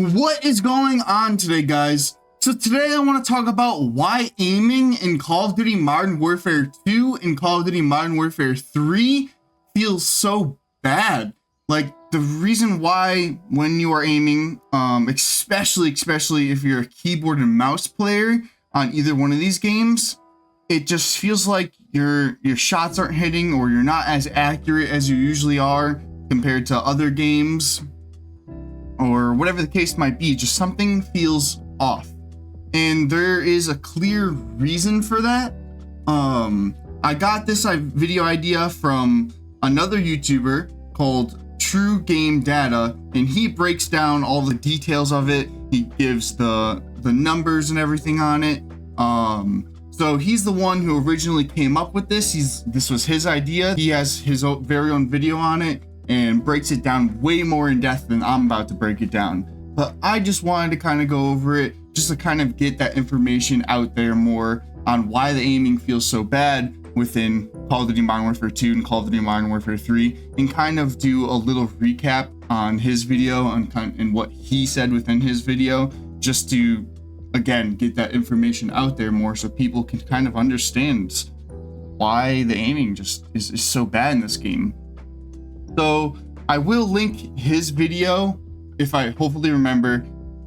What is going on today, guys? So today I want to talk about why aiming in Call of Duty Modern Warfare 2 and Call of Duty Modern Warfare 3 feels so bad. Like, the reason why when you are aiming, especially if you're a keyboard and mouse player on either one of these games, it just feels like your shots aren't hitting, or you're not as accurate as you usually are compared to other games, or whatever the case might be. Just something feels off, and there is a clear reason for that. I got this video idea from another YouTuber called TrueGameData, and he breaks down all the details of it. He gives the numbers and everything on it. So he's the one who originally came up with this. This was his idea. He has his very own video on it and breaks it down way more in depth than I'm about to break it down. But I just wanted to kind of go over it, just to kind of get that information out there more on why the aiming feels so bad within Call of Duty Modern Warfare 2 and Call of Duty Modern Warfare 3, and kind of do a little recap on his video and what he said within his video, just to, again, get that information out there more so people can kind of understand why the aiming just is so bad in this game. So I will link his video, if I hopefully remember,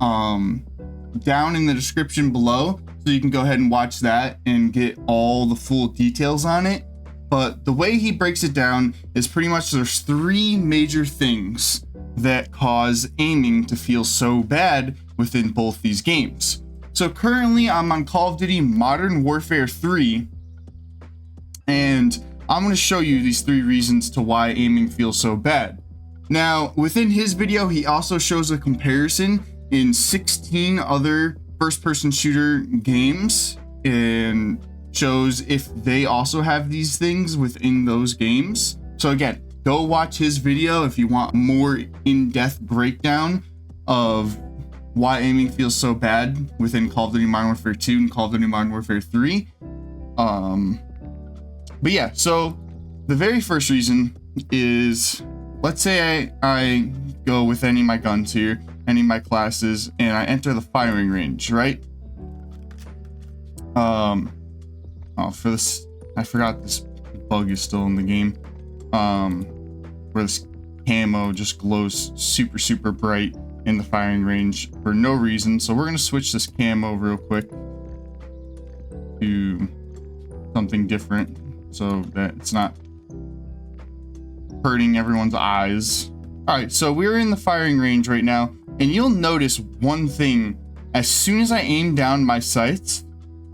down in the description below, so you can go ahead and watch that and get all the full details on it. But the way he breaks it down is pretty much there's three major things that cause aiming to feel so bad within both these games. So currently I'm on Call of Duty Modern Warfare 3, and I'm going to show you these three reasons to why aiming feels so bad. Now, within his video, he also shows a comparison in 16 other first-person shooter games and shows if they also have these things within those games. So again, go watch his video if you want more in-depth breakdown of why aiming feels so bad within Call of Duty Modern Warfare 2 and Call of Duty Modern Warfare 3. But yeah, so the very first reason is, let's say I go with any of my guns here, any of my classes, and I enter the firing range, right? For this, I forgot this bug is still in the game, where this camo just glows super bright in the firing range for no reason. So we're gonna switch this camo real quick to something different, so that it's not hurting everyone's eyes. All right, so we're in the firing range right now, and you'll notice one thing. As soon as I aim down my sights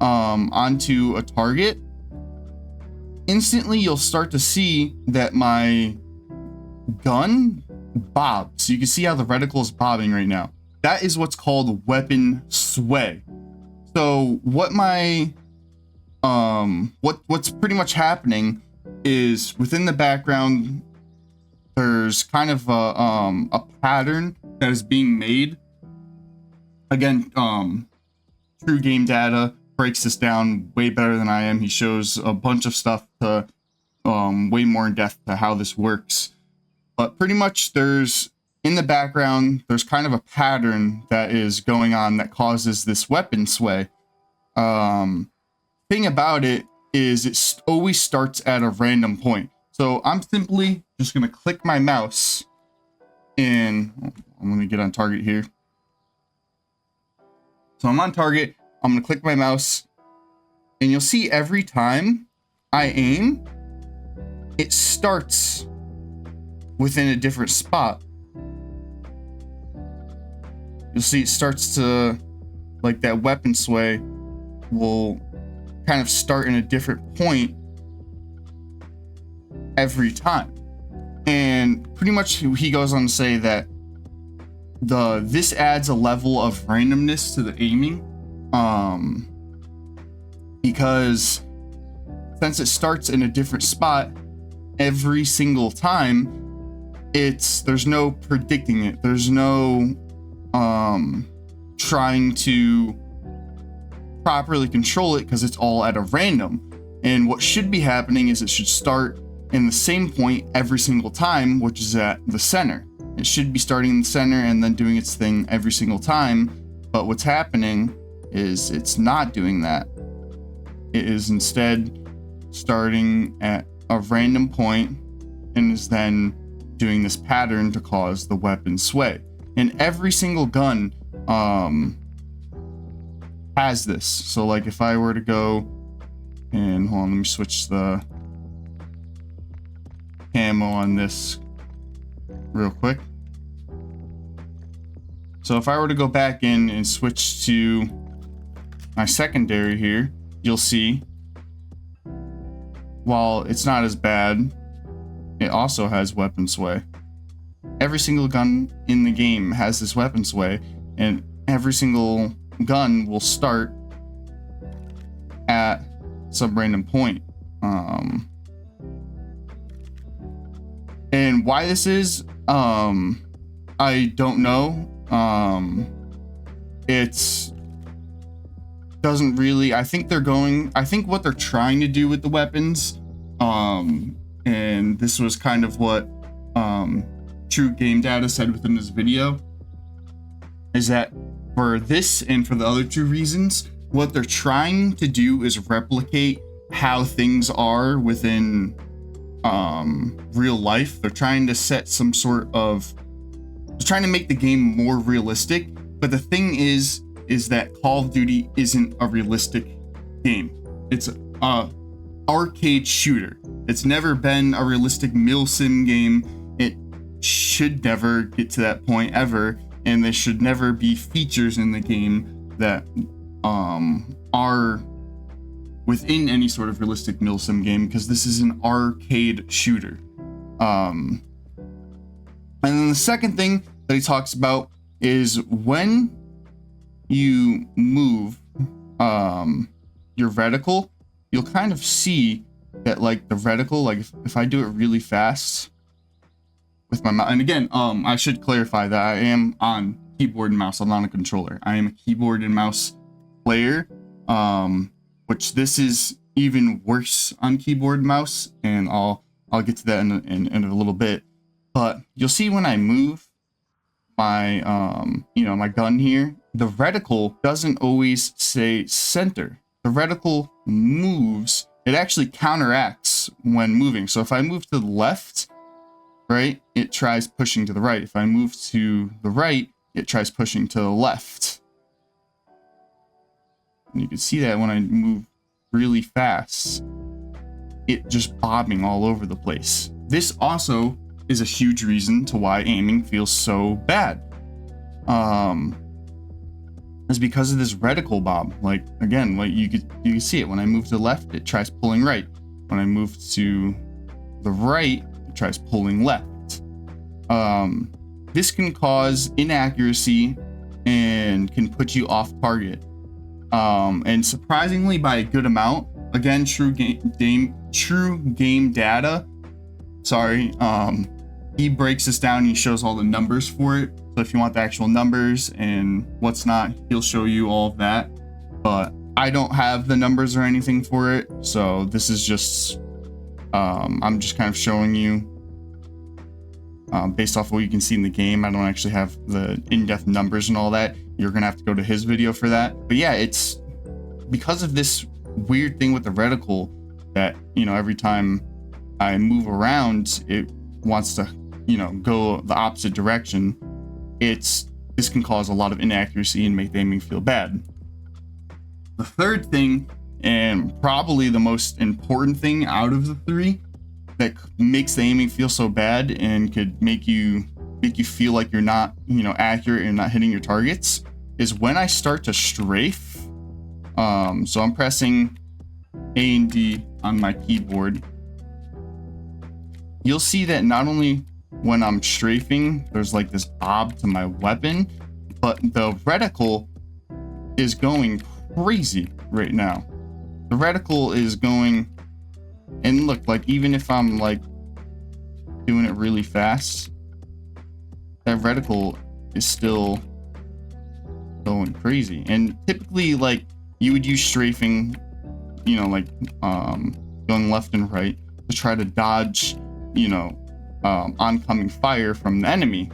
onto a target, instantly you'll start to see that my gun bobs. You can see how the reticle is bobbing right now. That is what's called weapon sway. So what what's pretty much happening is, within the background, there's kind of a pattern that is being made. Again, TrueGameData breaks this down way better than I am. He shows a bunch of stuff to way more in depth to how this works. But pretty much in the background, there's kind of a pattern that is going on that causes this weapon sway. Thing about it is it always starts at a random point. So I'm simply just going to click my mouse, and I'm going to get on target here. So I'm on target. I'm going to click my mouse, and you'll see every time I aim, it starts within a different spot. You'll see it starts to, like, that weapon sway will kind of start in a different point every time. And pretty much he goes on to say that this adds a level of randomness to the aiming, because since it starts in a different spot every single time, there's no predicting it. There's no trying to properly control it, because it's all at a random. And what should be happening is it should start in the same point every single time, which is at the center. It should be starting in the center and then doing its thing every single time. But what's happening is it's not doing that. It is instead starting at a random point and is then doing this pattern to cause the weapon sway. And every single gun has this. So like if I were to go and hold on, let me switch the camo on this real quick. So if I were to go back in and switch to my secondary here, you'll see while it's not as bad, it also has weapon sway. Every single gun in the game has this weapon sway, and every single gun will start at some random point. And why this is, I don't know. It's doesn't really, I think what they're trying to do with the weapons, and this was kind of what TrueGameData said within this video, is that for this and for the other two reasons, what they're trying to do is replicate how things are within real life. They're trying to set some sort of, they're trying to make the game more realistic. But the thing is that Call of Duty isn't a realistic game. It's a arcade shooter. It's never been a realistic milsim game. It should never get to that point ever, and there should never be features in the game that are within any sort of realistic milsim game, because this is an arcade shooter. And then the second thing that he talks about is when you move your reticle, you'll kind of see that like the reticle, like if I do it really fast with my mouse, and again, I should clarify that I am on keyboard and mouse. I'm not a controller. I am a keyboard and mouse player, which this is even worse on keyboard and mouse, and I'll get to that in a little bit. But you'll see when I move my my gun here, the reticle doesn't always say center. The reticle moves. It actually counteracts when moving. So if I move to the left, right, it tries pushing to the right. If I move to the right, it tries pushing to the left. And you can see that when I move really fast, it just bobbing all over the place. This also is a huge reason to why aiming feels so bad. Is because of this reticle bob. Like again, like you can see it when I move to the left, it tries pulling right. When I move to the right, it tries pulling left. This can cause inaccuracy and can put you off target. And surprisingly by a good amount. Again, TrueGameData. Sorry. He breaks this down and he shows all the numbers for it. So if you want the actual numbers and what's not, he'll show you all of that. But I don't have the numbers or anything for it. So this is just, I'm just kind of showing you based off what you can see in the game. I don't actually have the in-depth numbers and all that. You're going to have to go to his video for that. But yeah, it's because of this weird thing with the reticle that, every time I move around, it wants to, go the opposite direction. This can cause a lot of inaccuracy and make the aiming feel bad. The third thing, and probably the most important thing out of the three that makes the aiming feel so bad and could make you feel like you're not, accurate and not hitting your targets, is when I start to strafe. So I'm pressing A and D on my keyboard. You'll see that not only when I'm strafing, there's like this bob to my weapon, but the reticle is going crazy right now. The reticle is going, and look, like even if I'm like doing it really fast, that reticle is still going crazy. And typically, like, you would use strafing, going left and right to try to dodge, oncoming fire from the enemy.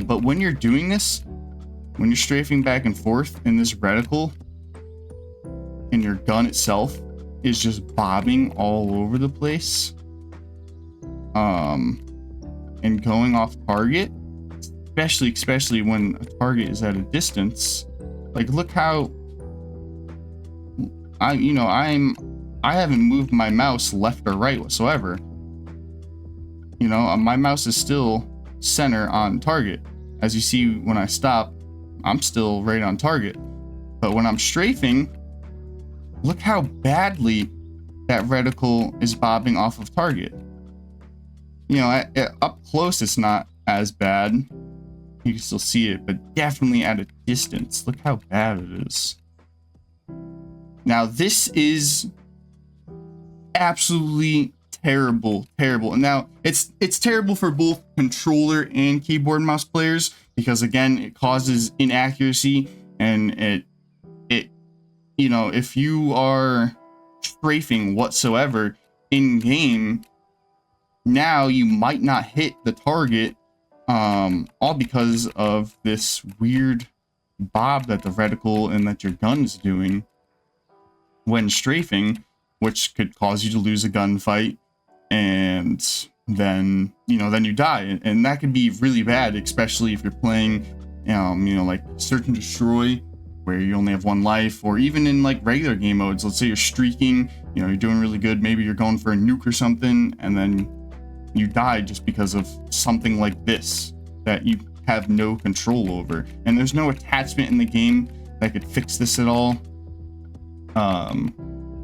But when you're doing this, when you're strafing back and forth in this reticle, and your gun itself is just bobbing all over the place, and going off target, especially when a target is at a distance. Like, look how I haven't moved my mouse left or right whatsoever. My mouse is still center on target. As you see, when I stop, I'm still right on target. But when I'm strafing, look how badly that reticle is bobbing off of target. Up close, it's not as bad. You can still see it, but definitely at a distance. Look how bad it is. Now, this is absolutely terrible. And now it's terrible for both controller and keyboard and mouse players, because again, it causes inaccuracy, and if you are strafing whatsoever in game, now you might not hit the target, all because of this weird bob that the reticle and that your gun's doing when strafing, which could cause you to lose a gunfight, and then you die, and that could be really bad, especially if you're playing like search and destroy, where you only have one life, or even in like regular game modes. Let's say you're streaking, you're doing really good, maybe you're going for a nuke or something, and then you die just because of something like this that you have no control over, and there's no attachment in the game that could fix this at all.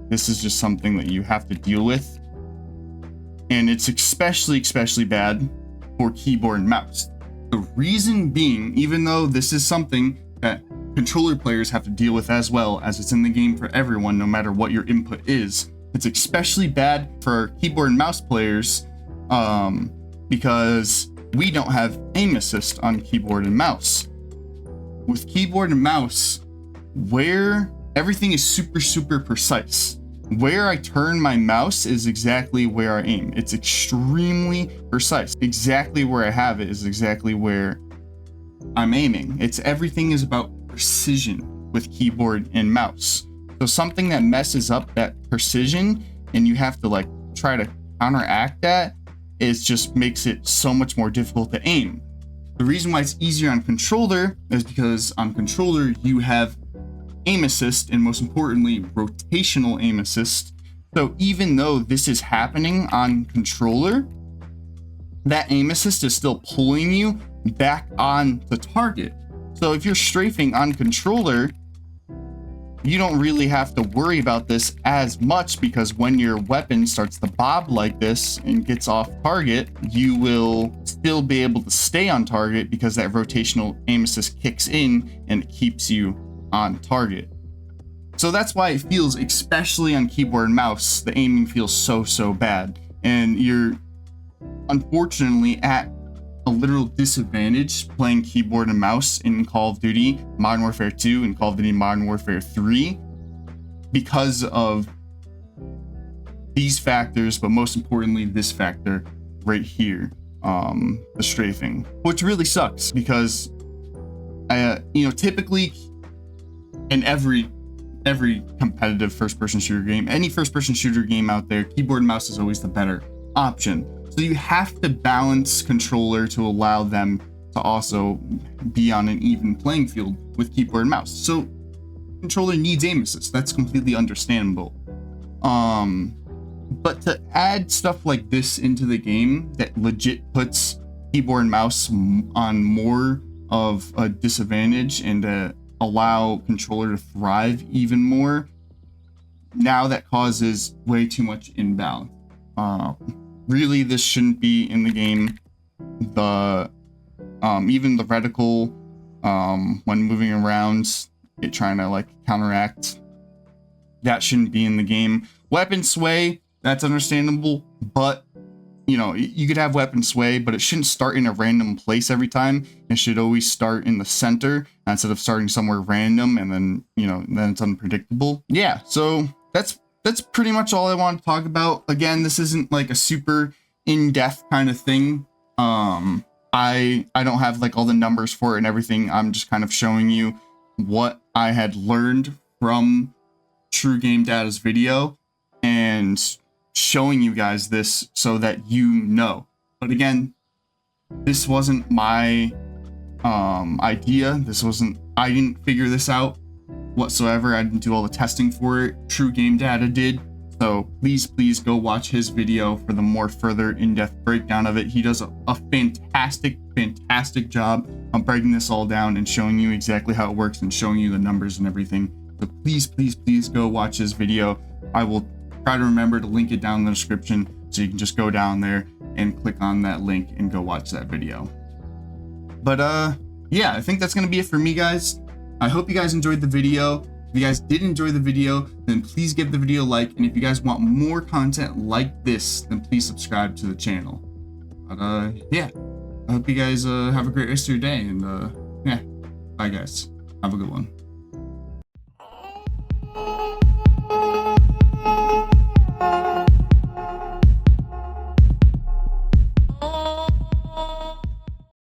This is just something that you have to deal with, and it's especially bad for keyboard and mouse. The reason being, even though this is something that controller players have to deal with as well, as it's in the game for everyone, no matter what your input is, it's especially bad for keyboard and mouse players, because we don't have aim assist on keyboard and mouse. With keyboard and mouse, where everything is super precise. Where I turn my mouse is exactly where I aim. It's extremely precise. Exactly where I have it is exactly where I'm aiming. Everything is about precision with keyboard and mouse. So something that messes up that precision, and you have to like try to counteract that, is just makes it so much more difficult to aim. The reason why it's easier on controller is because on controller you have aim assist, and most importantly, rotational aim assist. So even though this is happening on controller, that aim assist is still pulling you back on the target. So if you're strafing on controller, you don't really have to worry about this as much, because when your weapon starts to bob like this and gets off target, you will still be able to stay on target, because that rotational aim assist kicks in and it keeps you on target. So that's why it feels, especially on keyboard and mouse, the aiming feels so bad, and you're unfortunately at a literal disadvantage playing keyboard and mouse in Call of Duty Modern Warfare 2 and Call of Duty Modern Warfare 3 because of these factors, but most importantly this factor right here, the strafing, which really sucks, because typically in every competitive first-person shooter game, any first-person shooter game out there, keyboard and mouse is always the better option. So you have to balance controller to allow them to also be on an even playing field with keyboard and mouse. So controller needs aim assist. That's completely understandable. But to add stuff like this into the game that legit puts keyboard and mouse on more of a disadvantage and to allow controller to thrive even more, now that causes way too much imbalance. Really, this shouldn't be in the game. Even the reticle, when moving around, it trying to like counteract, that shouldn't be in the game. Weapon sway, that's understandable, but you could have weapon sway, but it shouldn't start in a random place every time. It should always start in the center instead of starting somewhere random, and then then it's unpredictable. Yeah, so that's pretty much all I want to talk about. Again, this isn't like a super in-depth kind of thing. I don't have like all the numbers for it and everything. I'm just kind of showing you what I had learned from TrueGameData's video and showing you guys this so that you know. But again, this wasn't my idea. I didn't figure this out whatsoever. I didn't do all the testing for it. TrueGameData did. So please go watch his video for the more further in-depth breakdown of it. He does a fantastic job on breaking this all down and showing you exactly how it works and showing you the numbers and everything. So please go watch his video. I will try to remember to link it down in the description so you can just go down there and click on that link and go watch that video. But yeah, I think that's gonna be it for me, guys. I hope you guys enjoyed the video. If you guys did enjoy the video, then please give the video a like. And if you guys want more content like this, then please subscribe to the channel. But yeah, I hope you guys have a great rest of your day. And yeah, bye guys. Have a good one.